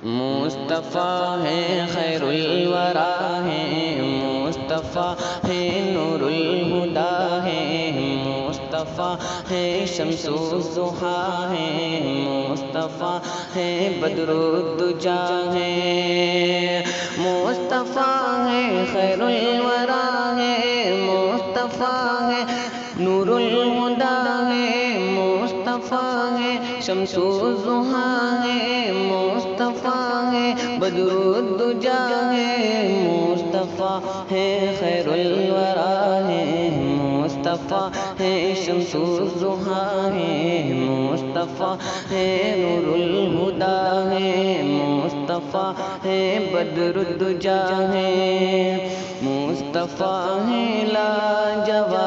مصطفیٰ ہے خیر الورا ہے، مصطفیٰ ہے نور الہدا ہے، مصطفیٰ ہے شمس الضحیٰ ہے، مصطفیٰ ہے بدر الدجا ہے، مصطفیٰ ہے خیر الورا ہے، مصطفیٰ ہے نور الہدا ہے، مصطفیٰ ہے شمس الضحیٰ ہے، مصطفیٰ ہے بدر الدجا ہے، مصطفیٰ ہے خیر الورا ہے، مصطفیٰ ہے شمس الضحیٰ ہے، مصطفیٰ ہے نور الہدا ہے، مصطفیٰ ہے بدر الدجا ہے، مصطفیٰ ہے لاجواب،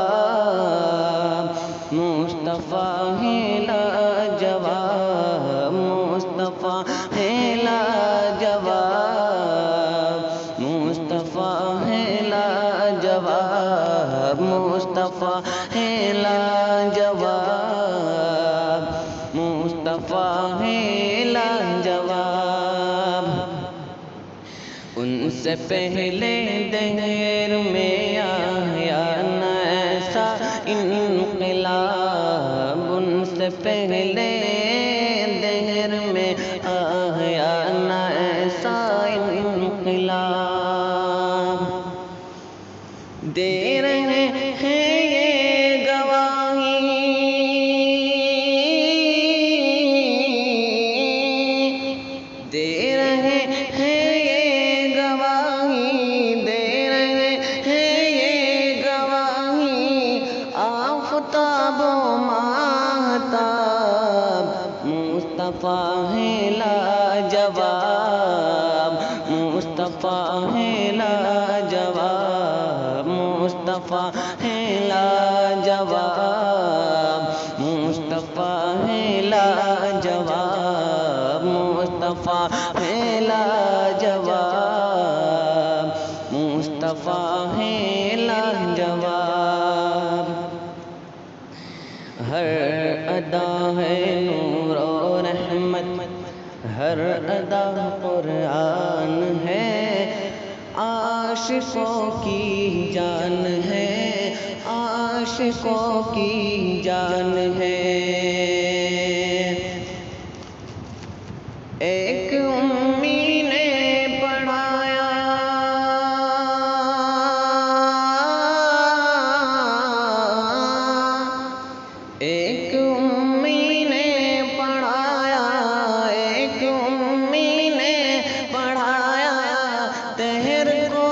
مصطفیٰ ہے لاجواب، مصطفیٰ ہے لاجواب، مصطفیٰ ہے لاجواب، مصطفیٰ ہے لاجواب، مصطفیٰ ہے لاجواب۔ ان سے پہلے دہر میں آیا نہ ایسا انقلاب، ان سے پہلے دہر میں آیا نہ ایسا انقلاب، دے رہے ہیں یہ گواہی، دے رہے ہیں یہ گواہی، دے رہے ہیں یہ گواہی، آفتاب و ماہتاب، مصطفیٰ ہے لاجواب، مصطفیٰ ہے لاجواب، مصطفیٰ ہے لاجواب، مصطفیٰ ہے لاجواب، مصطفیٰ ہے لاجواب، مصطفیٰ ہے لاجواب۔ ہر ادا ہے نور و رحمت، ہر ادا قرآن ہے، عاشقوں کی جان ہے، عاشقوں کی جان ہے، ایک امی نے پڑھایا، ایک امی نے پڑھایا، ایک امی نے پڑھایا، تہر کو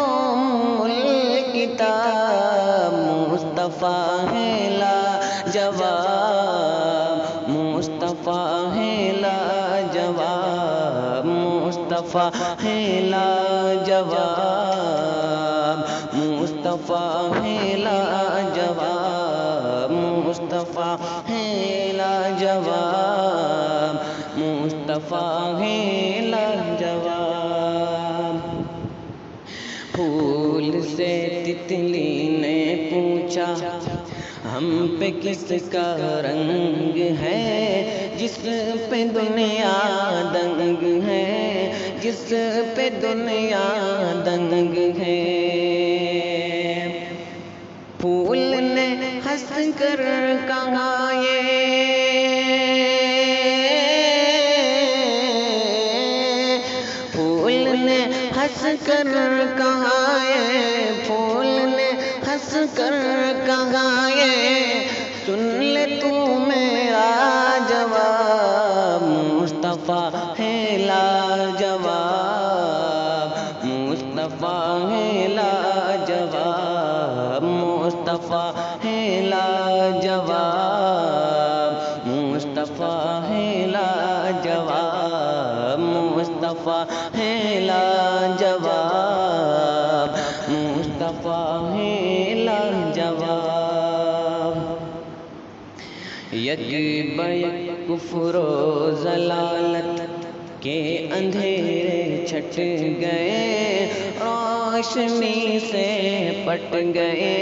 الکتاب، مصطفیٰ ہے لاجواب، مصطفیٰ ہے لاجواب، مصطفیٰ ہے لاجواب، مصطفیٰ ہے لاجواب، مصطفیٰ ہے لاجواب، مصطفیٰ ہے لاجواب۔ پھول سے تتلی نے پوچھا ہم پہ کس کا رنگ ہے، جس پہ دنیا دنگ ہے، جس پہ دنیا دنگ ہے، پھول نے ہنس کر کہا یہ، پھول نے ہنس کر کہا یہ، پھول نے ہنس کر کہا یہ، سن لے تو میرا جواب، مصطفیٰ ہے لاجواب، مصطفیٰ ہے لاجواب، مصطفیٰ ہے لاجواب، مصطفیٰ ہے لاجواب، مصطفیٰ ہے لاجواب، مصطفیٰ ہے لاجواب۔ یک بیک کفر و ضلالت کے اندھیرے چھٹ گئے، روشنی سے پٹ گئے،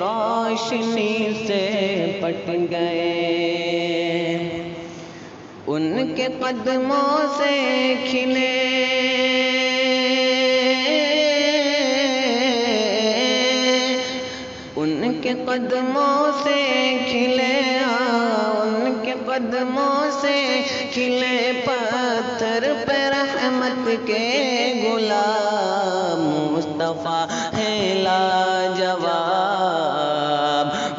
روشنی سے پٹ گئے، ان کے قدموں سے کھلے قدموں سے کھلے ان کے قدموں سے کھلے پتھر پہ رحمت کے گلاب مصطفیٰ ہے لاجواب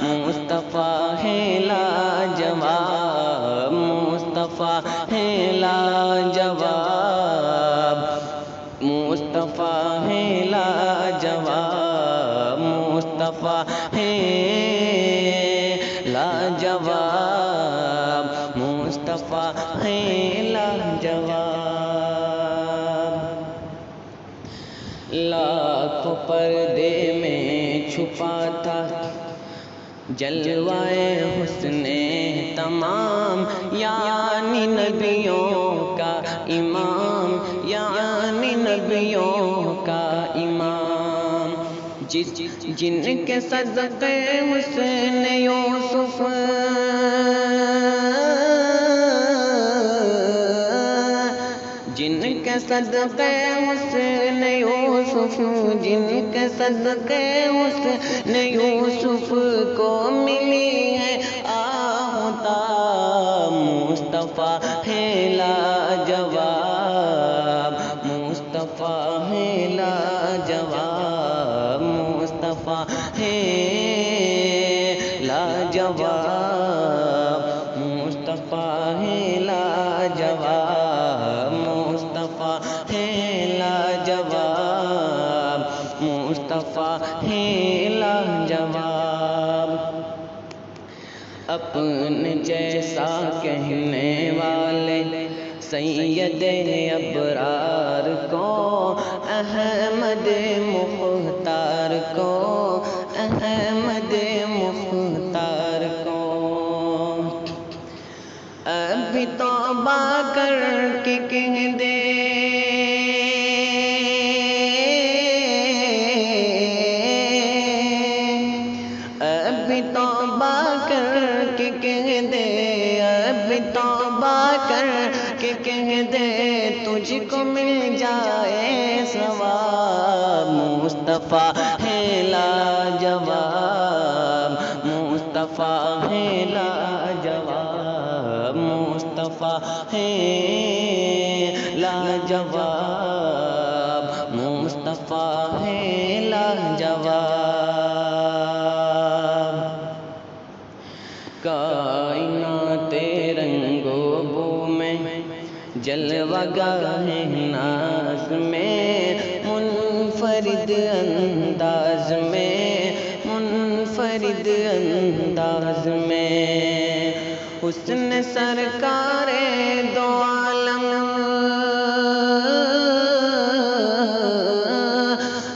مصطفیٰ ہے لاجواب مصطفیٰ ہے لاجواب مصطفیٰ ہے لاجواب مصطفیٰ ہے لاجواب مصطفیٰ ہے لاجواب لاکھوں پردے میں چھپا تھا جلوائے حسن تمام یعنی نبیوں کا امام یعنی نبیوں کا امام جن کے صدقے حسن یوسف جن کے صدقے حسن یوسف جن کے صدقے حسن یوسف کو ملی ہے آہتا مصطفیٰ ہے لاجواب مصطفیٰ ہے لاجواب مصطفیٰ ہے لاجواب مصطفیٰ ہے لاجواب مصطفیٰ ہے لاجواب مصطفیٰ ہے لاجواب اپنے جیسا کہنے والے سید ابرار کو احمد مختار کو احمد مختار کو ابھی توبہ کر کے کہہ دے ابھی توبہ کر کے کہہ دے ابھی توبہ کر کے کہہ دے تجھ کو مل جائے ثواب مصطفیٰ ہے لاجواب مصطفیٰ ہے لاجواب مصطفیٰ ہے لاجواب مصطفیٰ ہے لاجواب کائنات رنگ و بو میں جلوہ گاہ ناز میں منفرد انداز میں منفرد انداز میں حسن سرکار دو عالم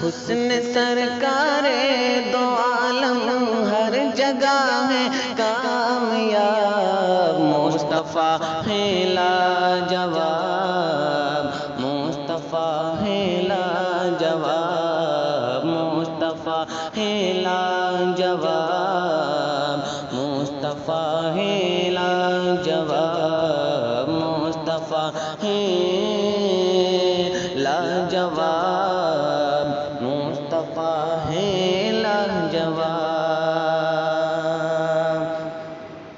حسن سرکار دو عالم ہر جگہ ہے کامیاب مصطفیٰ ہے لاجواب مصطفیٰ ہے لاجواب مصطفیٰ ہے لاجواب مصطفیٰ ہے لاجواب مصطفیٰ ہے